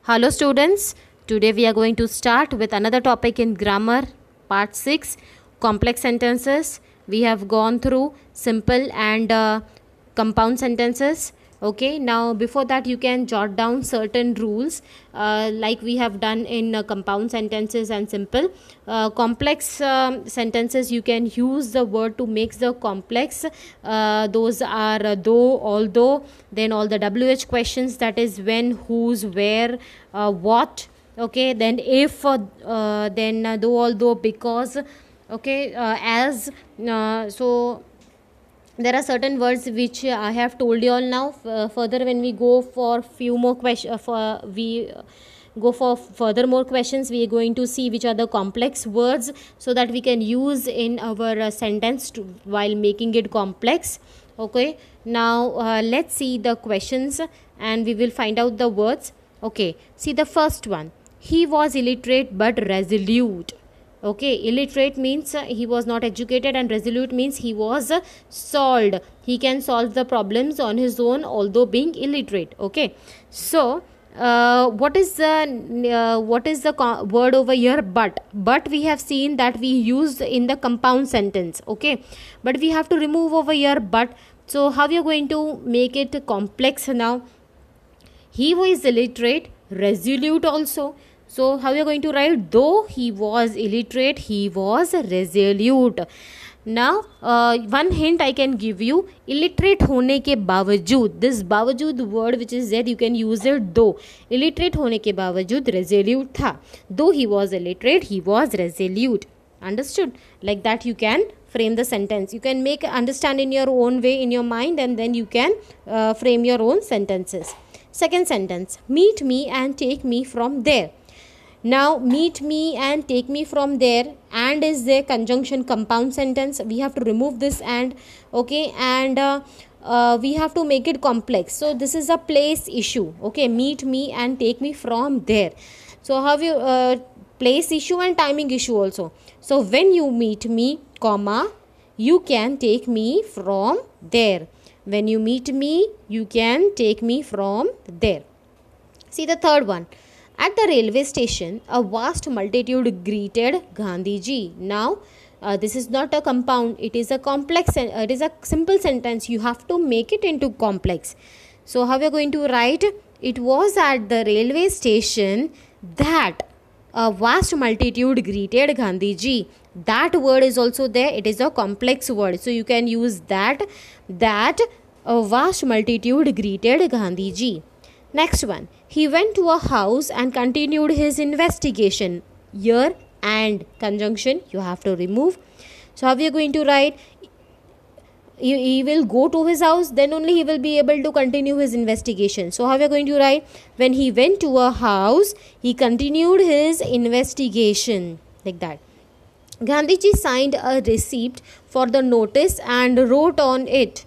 Hello students, today we are going to start with another topic in grammar, part 6, complex sentences. We have gone through simple and compound sentences. Okay, now before that you can jot down certain rules like we have done in compound sentences and simple. Complex sentences, you can use the word to make the complex. Those are though, although, then all the WH questions, that is when, whose, where, what. Okay, then if, then though, although, because. Okay, as. So there are certain words which I have told you all now. Further, when we go for few more questions, go for further more questions, we are going to see which are the complex words so that we can use in our sentence while making it complex. Okay, now let's see the questions and we will find out the words. Okay, see the first one. He was illiterate but resolute. Okay, illiterate means he was not educated, and resolute means he was solved. He can solve the problems on his own although being illiterate. Okay, so what is the word over here? But we have seen that we used in the compound sentence. Okay, but we have to remove over here but. So how we are going to make it complex now? He was illiterate, resolute also. So how we are going to write? Though he was illiterate, he was resolute. Now one hint I can give you. Illiterate होने के बावजूद, this बावजूद word which is there, you can use it though. Illiterate होने के बावजूद resolute था. Though he was illiterate, he was resolute. Understood? Like that you can frame the sentence. You can make understand in your own way in your mind, and then you can frame your own sentences. Second sentence. Meet me and take me from there. Now meet me and take me from there, and is there conjunction compound sentence. We have to remove this and. Okay, and we have to make it complex. So this is a place issue. Okay, meet me and take me from there. So have you place issue and timing issue also. So when you meet me, comma, you can take me from there. When you meet me, you can take me from there. See the third one. At the railway station, a vast multitude greeted Gandhiji. Now, this is not a compound. It is a complex. It is a simple sentence. You have to make it into complex. So, how we are going to write? It was at the railway station that a vast multitude greeted Gandhiji. That word is also there. It is a complex word. So, you can use that a vast multitude greeted Gandhiji. Next one. He went to a house and continued his investigation. Here and conjunction you have to remove. So how are you going to write? He will go to his house, then only he will be able to continue his investigation. So how are you going to write? When he went to a house, he continued his investigation. Like that. Gandhiji signed a receipt for the notice and wrote on it.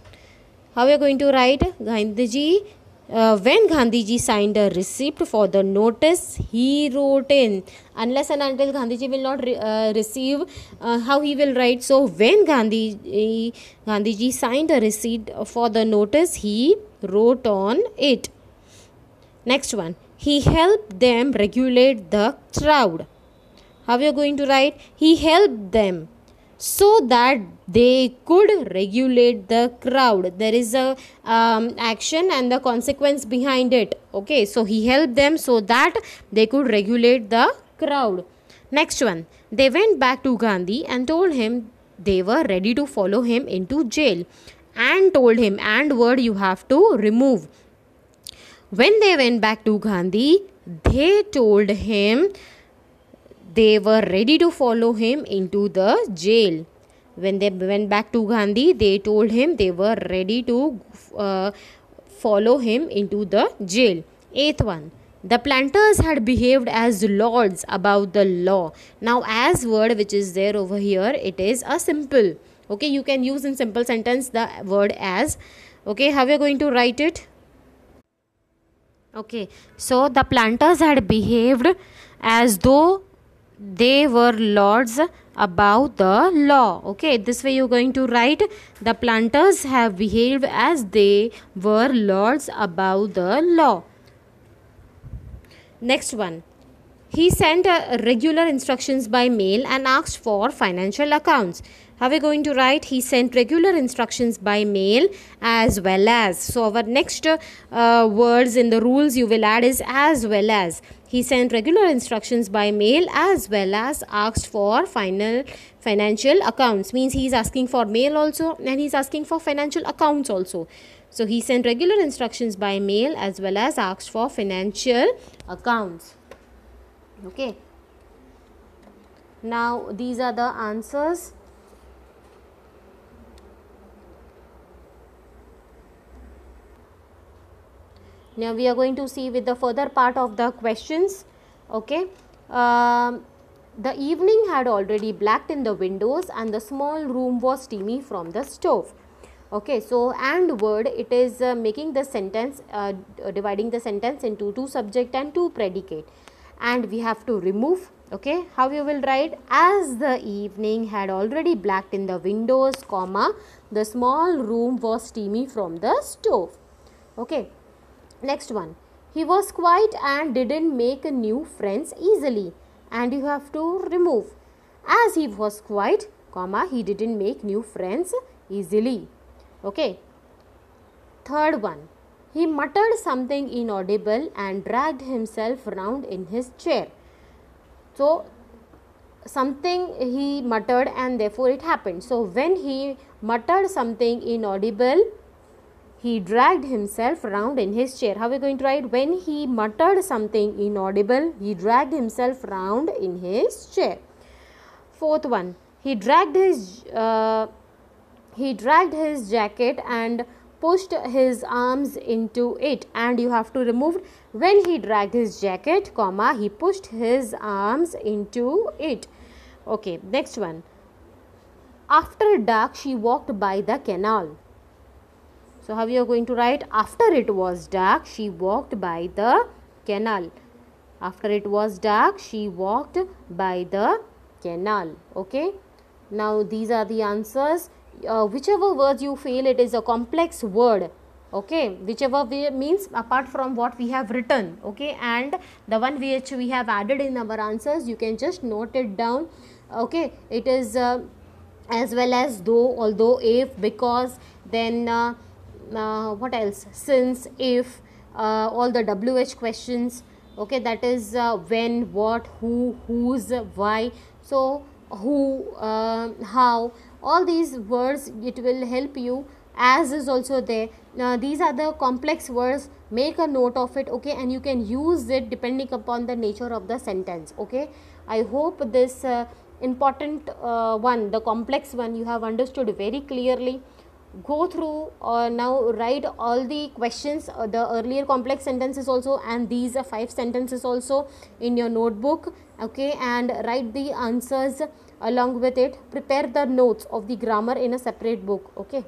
How are you going to write? Gandhiji. When Gandhiji signed a receipt for the notice, he wrote in. Unless and until Gandhiji will not receive, how he will write? So when Gandhiji signed a receipt for the notice, he wrote on it. Next one. He helped them regulate the crowd. How are you going to write? He helped them so that they could regulate the crowd. There is a action and the consequence behind it. Okay, so he helped them so that they could regulate the crowd. Next one. They went back to Gandhi and told him they were ready to follow him into jail. And told him, and word you have to remove. When they went back to Gandhi, they told him they were ready to follow him into the jail. When they went back to Gandhi, they told him they were ready to follow him into the jail. Eighth one. The planters had behaved as lords above the law. Now, as word which is there over here, it is a simple. Okay, you can use in simple sentence the word as. Okay, how are you going to write it? Okay, so the planters had behaved as though they were lords above the law. Okay, this way you're going to write the planters have behaved as they were lords above the law. Next one. He sent regular instructions by mail and asked for financial accounts. How are we going to write? He sent regular instructions by mail as well as. So our next words in the rules you will add is as well as. He sent regular instructions by mail as well as asked for financial accounts. Means he is asking for mail also and he is asking for financial accounts also. So he sent regular instructions by mail as well as asked for financial accounts. Okay, now these are the answers. Now we are going to see with the further part of the questions. Okay, the evening had already blacked in the windows and the small room was steamy from the stove. Okay, so and word, it is making the sentence, dividing the sentence into two subject and two predicate, and we have to remove. Okay, how you will write? As the evening had already blacked in the windows, comma, the small room was steamy from the stove. Okay, next one. He was quiet and didn't make new friends easily, and you have to remove. As he was quiet, comma, he didn't make new friends easily. Okay, third one. He muttered something inaudible and dragged himself round in his chair. So something he muttered and therefore it happened. So when he muttered something inaudible, he dragged himself round in his chair. How are we going to write? When he muttered something inaudible, he dragged himself round in his chair. Fourth one. He dragged his jacket and pushed his arms into it, and you have to remove. When he dragged his jacket, comma, he pushed his arms into it. Okay, next one. After dark, she walked by the canal. So how you are going to write? After it was dark, she walked by the canal. After it was dark, she walked by the canal. Okay, now these are the answers. Whichever words you feel it is a complex word, okay, whichever way means apart from what we have written, okay, and the one which we have added in our answers, you can just note it down. Okay, it is as well as, though, although, if, because, then what else, since, if, all the WH questions. Okay, that is when, what, who, whose, why. So who, how, all these words, it will help you. As is also there. These are the complex words, make a note of it. Okay, and you can use it depending upon the nature of the sentence. Okay, I hope this important one, the complex one, you have understood very clearly. Go through now, write all the questions, the earlier complex sentences also, and these are 5 sentences also in your notebook. Okay, and write the answers along with it. Prepare the notes of the grammar in a separate book. Okay.